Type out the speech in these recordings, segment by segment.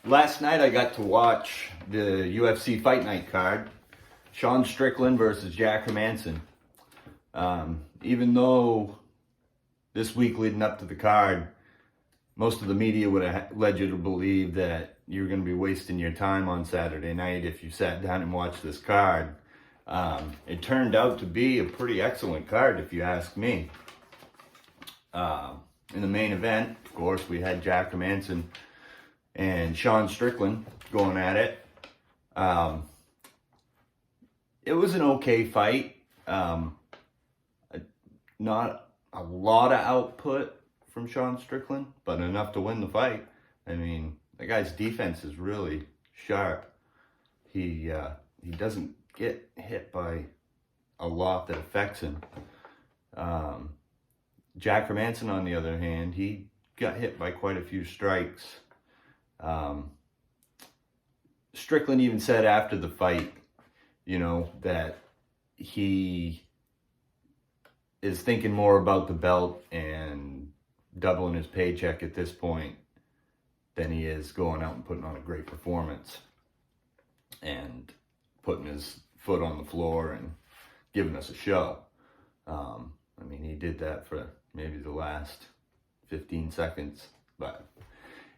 Last night I got to watch the UFC Fight Night card. Strickland versus Jack Hermansson. Even though this week leading up to the card, most of the media would have led you to believe that you're going to be wasting your time on Saturday night if you sat down and watched this card. It turned out to be a pretty excellent card, if you ask me. In the main event, of course, we had Jack Hermansson and Strickland going at it. It was an okay fight. Not a lot of output from Strickland, but enough to win the fight. I mean, the guy's defense is really sharp. He doesn't get hit by a lot that affects him. Jack Hermansson, on the other hand, he got hit by quite a few strikes. Strickland even said after the fight, that he is thinking more about the belt and doubling his paycheck at this point than he is going out and putting on a great performance and putting his foot on the floor and giving us a show. He did that for maybe the last 15 seconds, but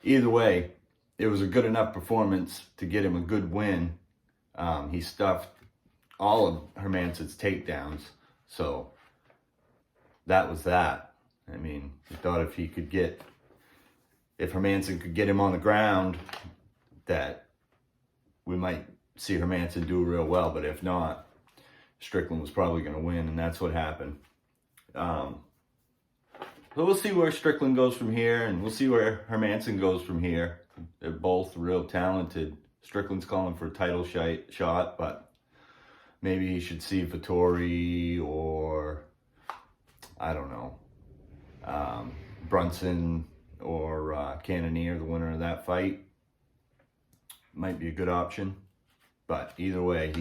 either way, it was a good enough performance to get him a good win. He stuffed all of Hermansson's takedowns, so that was that. He thought if Hermansson could get him on the ground, that we might see Hermansson do real well, but if not, Strickland was probably going to win, and that's what happened. So we'll see where Strickland goes from here, and we'll see where Hermansson goes from here. They're both real talented. Strickland's calling for a title shot, but maybe he should see Vettori or, I don't know, Brunson or Cannonier, the winner of that fight. Might be a good option. But either way,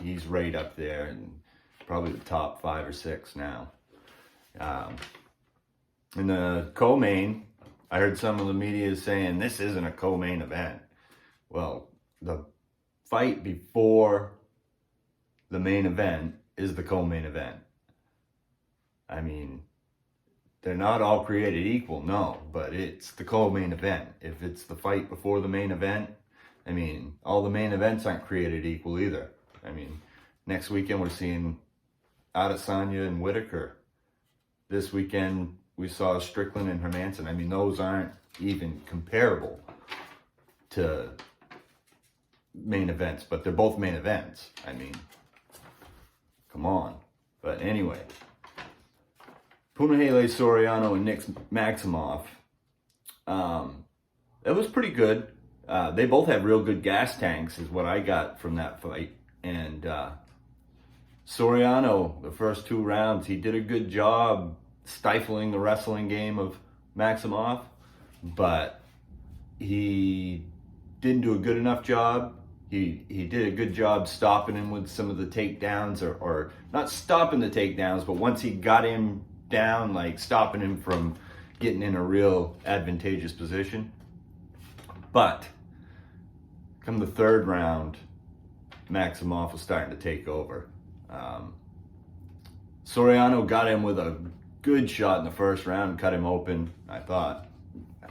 he's right up there and probably the top 5 or 6 now. In the co-main, I heard some of the media saying this isn't a co-main event. Well, the fight before the main event is the co-main event. They're not all created equal, no, but it's the co-main event. If it's the fight before the main event, all the main events aren't created equal either. Next weekend we're seeing Adesanya and Whitaker. This weekend we saw Strickland and Hermansson. Those aren't even comparable to main events, but they're both main events. Come on. But anyway, Punahele Soriano and Nick Maximoff. It was pretty good. They both have real good gas tanks, is what I got from that fight. And Soriano, the first 2 rounds, he did a good job stifling the wrestling game of Maximoff, but he didn't do a good enough job. He did a good job stopping him with some of the takedowns, or not stopping the takedowns, but once he got him down, like stopping him from getting in a real advantageous position. But come the 3rd round, Maximoff was starting to take over. Soriano got him with a good shot in the 1st round, cut him open. I thought,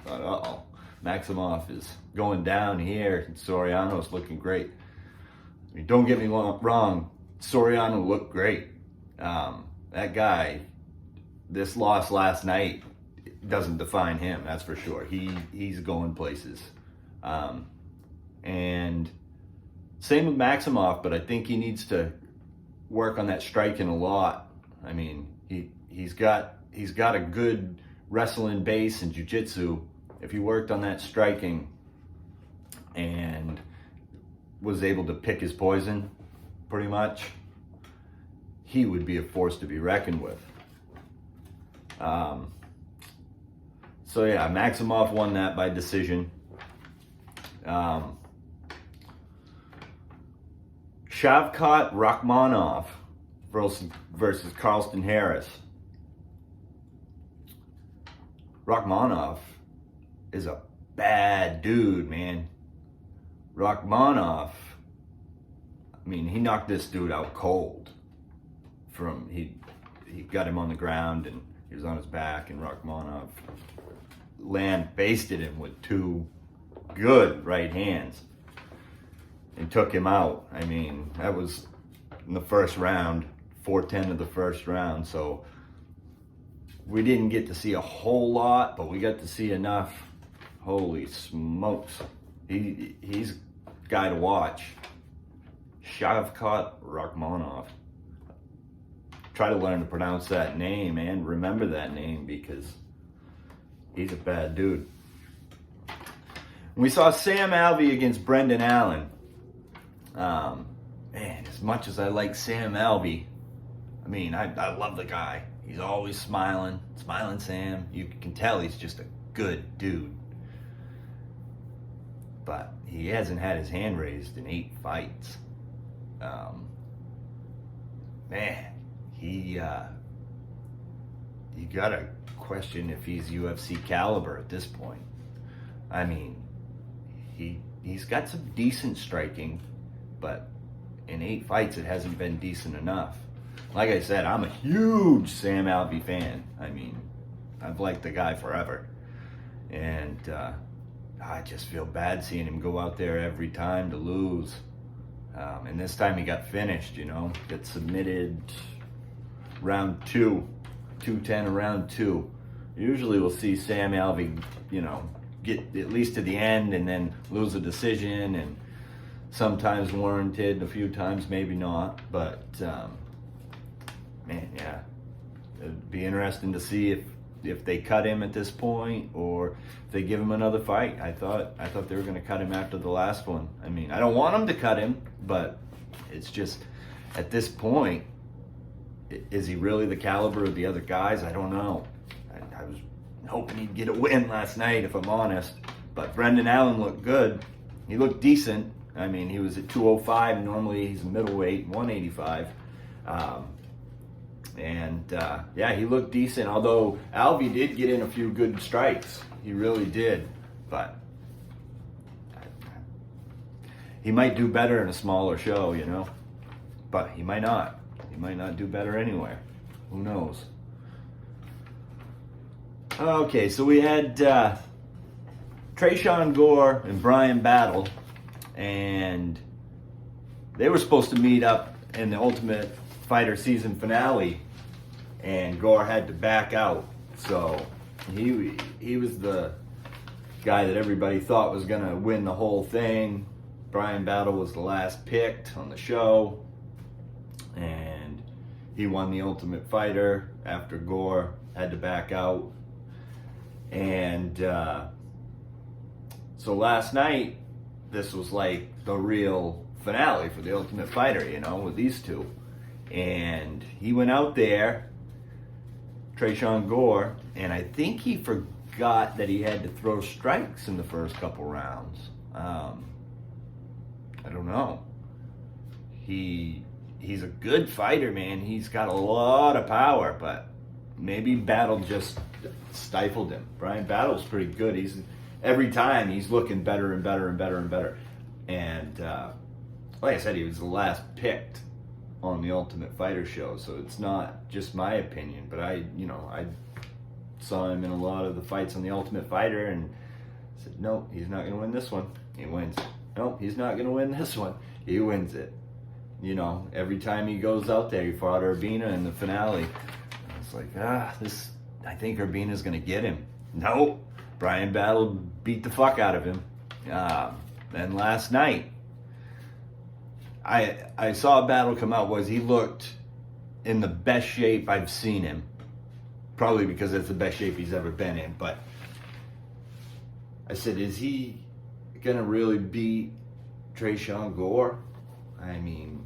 uh-oh, Maximoff is going down here, and Soriano's looking great. Don't get me wrong, Soriano looked great. That guy, this loss last night doesn't define him, that's for sure. He's going places. And same with Maximoff, but I think he needs to work on that striking a lot. He's got a good wrestling base and jiu-jitsu. If he worked on that striking and was able to pick his poison, pretty much, he would be a force to be reckoned with. So yeah, Maximoff won that by decision. Shavkat Rakhmonov versus Carlston Harris. Rakhmonov is a bad dude, man. Rachmaninoff, I mean, he knocked this dude out cold. He got him on the ground and he was on his back, and Rachmaninoff basted him with 2 good right hands and took him out. I mean, that was in the first round, 4:10 of the first round. So we didn't get to see a whole lot, but we got to see enough. Holy smokes. He's a guy to watch. Shavkat Rachmaninoff. Try to learn to pronounce that name and remember that name, because he's a bad dude. We saw Sam Alvey against Brendan Allen. Man, as much as I like Sam Alvey, I mean, I love the guy. He's always smiling Sam. You can tell he's just a good dude. But he hasn't had his hand raised in 8 fights. Man, you gotta question if he's UFC caliber at this point. I mean, he's got some decent striking, but in 8 fights it hasn't been decent enough. Like I said, I'm a huge Sam Alvey fan. I mean, I've liked the guy forever. And I just feel bad seeing him go out there every time to lose. And this time he got finished, got submitted round 2, 2:10 round 2. Usually we'll see Sam Alvey, get at least to the end and then lose a decision, and sometimes warranted, a few times maybe not. But man, yeah, it'd be interesting to see if they cut him at this point or if they give him another fight. I thought they were going to cut him after the last one. I mean, I don't want them to cut him, but it's just at this point, is he really the caliber of the other guys? I don't know. I was hoping he'd get a win last night, if I'm honest. But Brendan Allen looked good. He looked decent. I mean, he was at 205. Normally he's a middleweight, 185. Yeah, he looked decent. Although Alvey did get in a few good strikes. He really did. But he might do better in a smaller show, But he might not. He might not do better anywhere. Who knows? Okay, so we had Tresean Gore and Brian Battle, and they were supposed to meet up in the Ultimate Fighter season finale, and Gore had to back out. So he was the guy that everybody thought was going to win the whole thing. Brian Battle was the last picked on the show, and he won the Ultimate Fighter after Gore had to back out. And so last night, this was like the real finale for the Ultimate Fighter, with these two. And he went out there, Tresean Gore, and I think he forgot that he had to throw strikes in the first couple rounds. I don't know. He's a good fighter, man. He's got a lot of power, but maybe Battle just stifled him. Brian Battle's pretty good. Every time he's looking better and better and better and better. And like I said, he was the last picked on the Ultimate Fighter show, so it's not just my opinion. But I saw him in a lot of the fights on the Ultimate Fighter and said, nope, he's not going to win this one. He wins. Nope, he's not going to win this one. He wins it. Every time he goes out there, he fought Urbina in the finale. It's like, I think Urbina's going to get him. Nope. Brian Battle beat the fuck out of him. And last night, I saw Battle come out. He looked in the best shape I've seen him. Probably because it's the best shape he's ever been in. But I said, is he going to really beat Tresean Gore? I mean,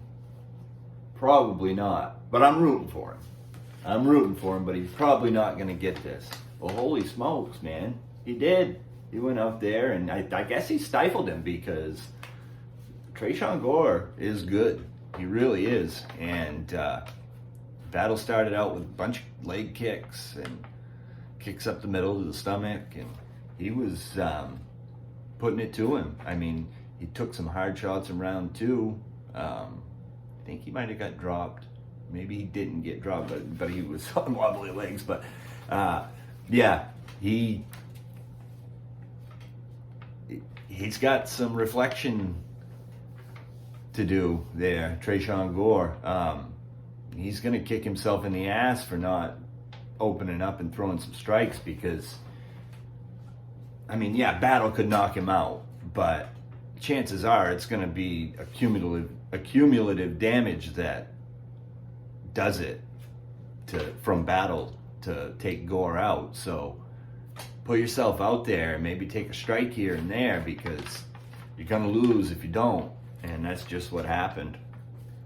probably not. But I'm rooting for him. But he's probably not going to get this. Well, holy smokes, man. He did. He went out there, and I guess he stifled him because Tresean Gore is good. He really is. And Battle started out with a bunch of leg kicks and kicks up the middle to the stomach, and he was putting it to him. I mean, He took some hard shots in round 2. I think he might have got dropped. Maybe he didn't get dropped, but he was on wobbly legs. But yeah, he's got some reflection to do there, Tresean Gore. He's going to kick himself in the ass for not opening up and throwing some strikes because, I mean, yeah, Battle could knock him out, but chances are it's going to be a cumulative damage that does it from Battle to take Gore out. So put yourself out there and maybe take a strike here and there because you're going to lose if you don't. And that's just what happened.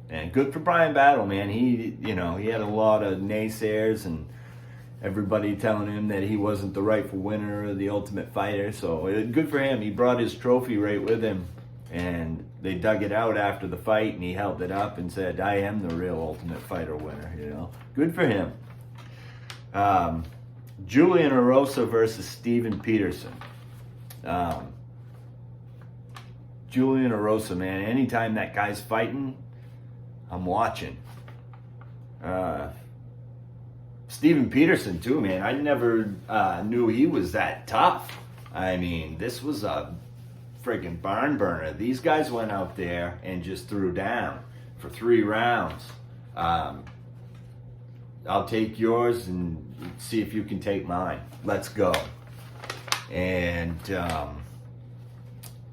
And good for Brian Battle, man. He had a lot of naysayers and everybody telling him that he wasn't the rightful winner of the Ultimate Fighter. So good for him. He brought his trophy right with him. And they dug it out after the fight and he held it up and said, I am the real Ultimate Fighter winner, Good for him. Julian Erosa versus Steven Peterson. Julian Erosa, man, anytime that guy's fighting, I'm watching. Steven Peterson, too, man. I never knew he was that tough. I mean, this was a friggin' barn burner. These guys went out there and just threw down for 3 rounds. I'll take yours and see if you can take mine. Let's go. And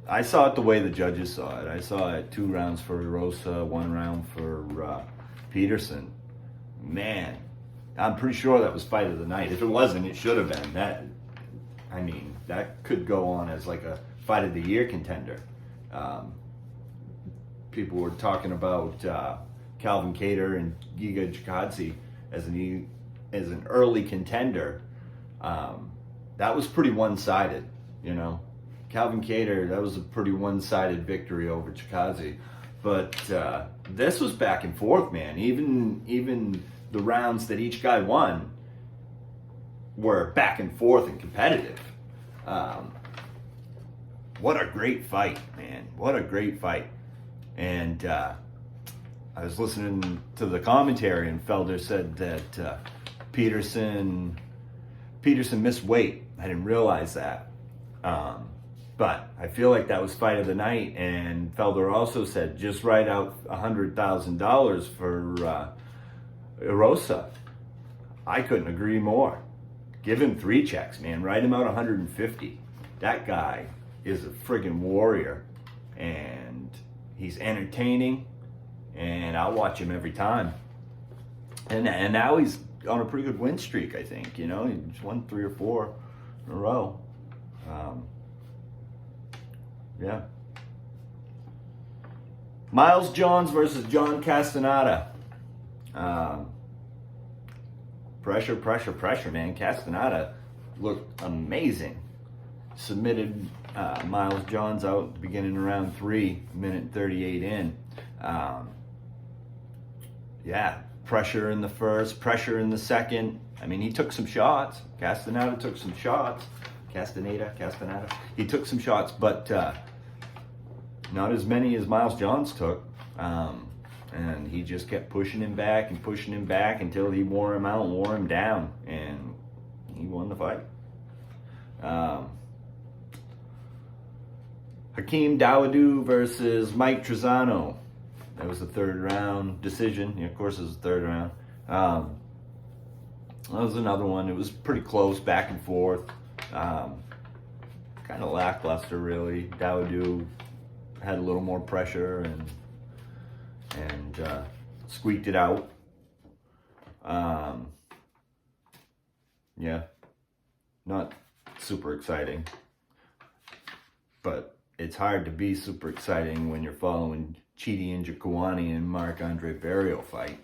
I saw it the way the judges saw it. I saw it 2 rounds for Rosa, 1 round for Peterson. Man, I'm pretty sure that was fight of the night. If it wasn't, it should have been. That could go on as like a fight of the year contender. People were talking about Calvin Kattar and Giga Chikadze as an early contender. That was pretty one-sided, Calvin Kattar, that was a pretty one-sided victory over Chikadze. But this was back and forth, man. Even the rounds that each guy won were back and forth and competitive. What a great fight, man. What a great fight. And I was listening to the commentary and Felder said that Peterson missed weight. I didn't realize that. But I feel like that was fight of the night. And Felder also said, just write out $100,000 for Erosa. I couldn't agree more. Give him 3 checks, man. Write him out 150. That guy is a friggin' warrior. And he's entertaining. And I'll watch him every time. And now he's on a pretty good win streak, I think. He's won 3 or 4 in a row. Yeah. Miles Johns versus John Castaneda. Pressure, man. Castaneda looked amazing. Submitted Miles Johns out at the beginning of round 3, minute and 38 in. Yeah, pressure in the first, pressure in the second. I mean, he took some shots. Castaneda took some shots. Castaneda. He took some shots, but not as many as Miles Johns took. And he just kept pushing him back until he wore him out and wore him down. And he won the fight. Hakeem Dawodu versus Mike Trizano. That was the 3rd round decision. Yeah, of course, it was the 3rd round. That was another one. It was pretty close, back and forth. Kind of lackluster, really. Dawodu had a little more pressure and squeaked it out. Yeah, not super exciting, but it's hard to be super exciting when you're following Chidi Njokuani and Marc-Andre Barriault fight.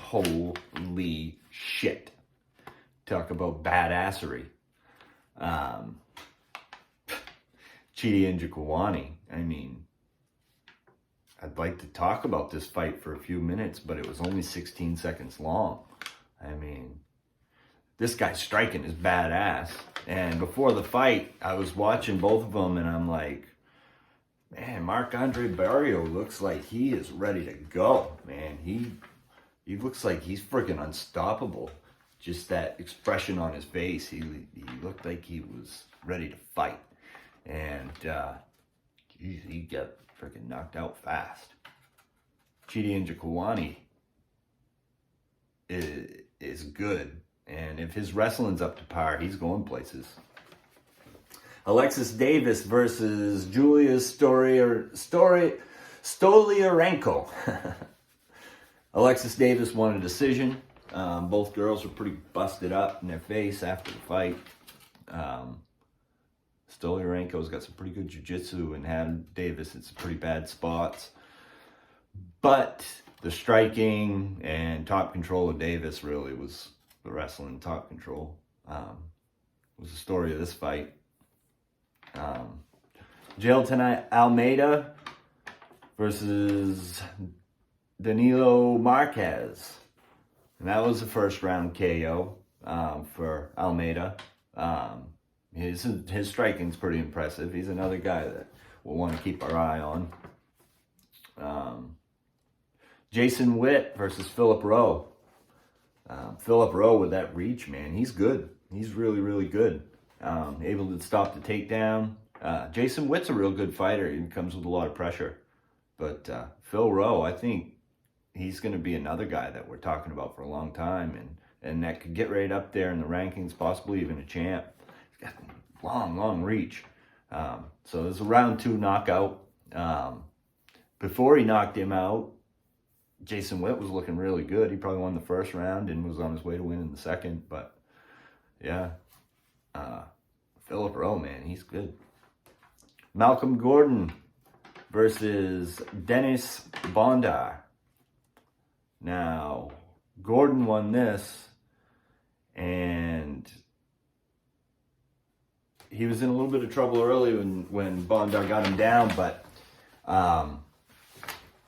Holy shit. Talk about badassery. Chidi Njokuani, I mean, I'd like to talk about this fight for a few minutes, but it was only 16 seconds long. I mean, this guy's striking is badass. And before the fight, I was watching both of them and I'm like, Man, Marc-Andre Barrio looks like he is ready to go, man. He looks like he's freaking unstoppable. Just that expression on his face. He looked like he was ready to fight. And geez, he got freaking knocked out fast. Chidi Njokuani is good. And if his wrestling's up to par, he's going places. Alexis Davis versus Julia Stoliarenko. Alexis Davis won a decision. Both girls were pretty busted up in their face after the fight. Stoliarenko's got some pretty good jiu-jitsu and had Davis in some pretty bad spots. But the striking and top control of Davis really was the wrestling top control. Was the story of this fight. Jailton Almeida versus Danilo Marquez. And that was the first round KO for Almeida. His striking's pretty impressive. He's another guy that we'll want to keep our eye on. Jason Witt versus Philip Rowe. Philip Rowe with that reach, man, he's good. He's really, really good. Able to stop the takedown. Jason Witt's a real good fighter. He comes with a lot of pressure. But Phil Rowe, I think he's going to be another guy that we're talking about for a long time. And that could get right up there in the rankings, possibly even a champ. He's got long reach. So there's a round 2 knockout. Before he knocked him out, Jason Witt was looking really good. He probably won the first round and was on his way to winning the second. But yeah, Philip Rowe, man, he's good. Malcolm Gordon versus Dennis Bondar. Now, Gordon won this, and he was in a little bit of trouble early when Bondar got him down, but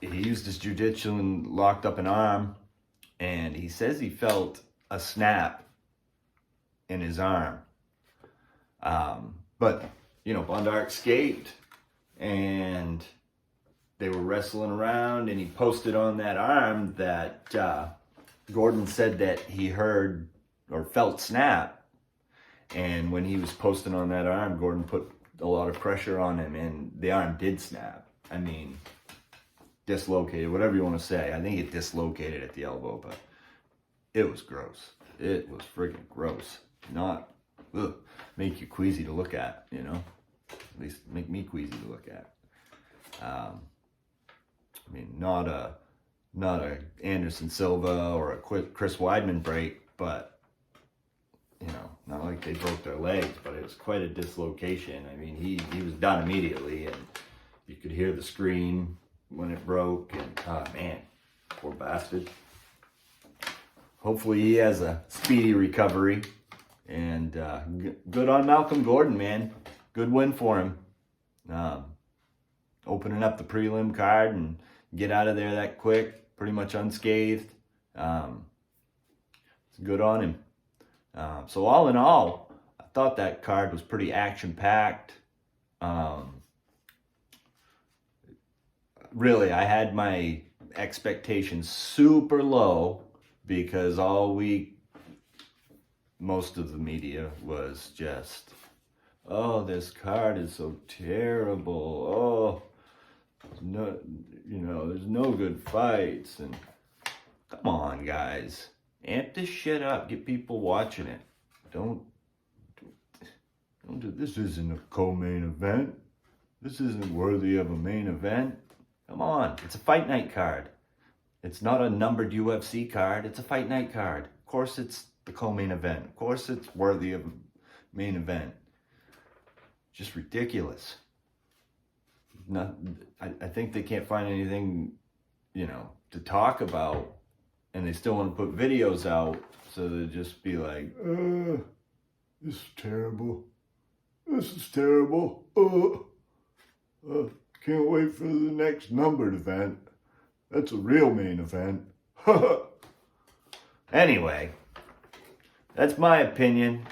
he used his jiu-jitsu and locked up an arm, and he says he felt a snap in his arm. But, you know, Bondar escaped, and they were wrestling around, and he posted on that arm that Gordon said that he heard or felt snap. And when he was posting on that arm, Gordon put a lot of pressure on him, and the arm did snap. I mean, dislocated, whatever you want to say. I think it dislocated at the elbow, but it was gross. It was freaking gross. Not, make you queasy to look at, you know? At least make me queasy to look at. I mean, not a Anderson Silva or a Chris Weidman break, but, you know, not like they broke their legs, but it was quite a dislocation. I mean, he was done immediately, and you could hear the scream when it broke, and, man, poor bastard. Hopefully he has a speedy recovery, and good on Malcolm Gordon, man. Good win for him. Opening up the prelim card and get out of there that quick, pretty much unscathed. It's good on him. So all in all, I thought that card was pretty action-packed. Really, I had my expectations super low because all week, most of the media was just, oh, this card is so terrible. Oh, no, you know, there's no good fights. And come on, guys, amp this shit up. Get people watching it. Don't do this. Isn't a co-main event. This isn't worthy of a main event. Come on, it's a fight night card. It's not a numbered UFC card. It's a fight night card. Of course, it's the co-main event. Of course, it's worthy of a main event. Just ridiculous. I think they can't find anything, you know, to talk about, and they still want to put videos out, so they just be like, this is terrible. This is terrible. Can't wait for the next numbered event. That's a real main event. Anyway, that's my opinion.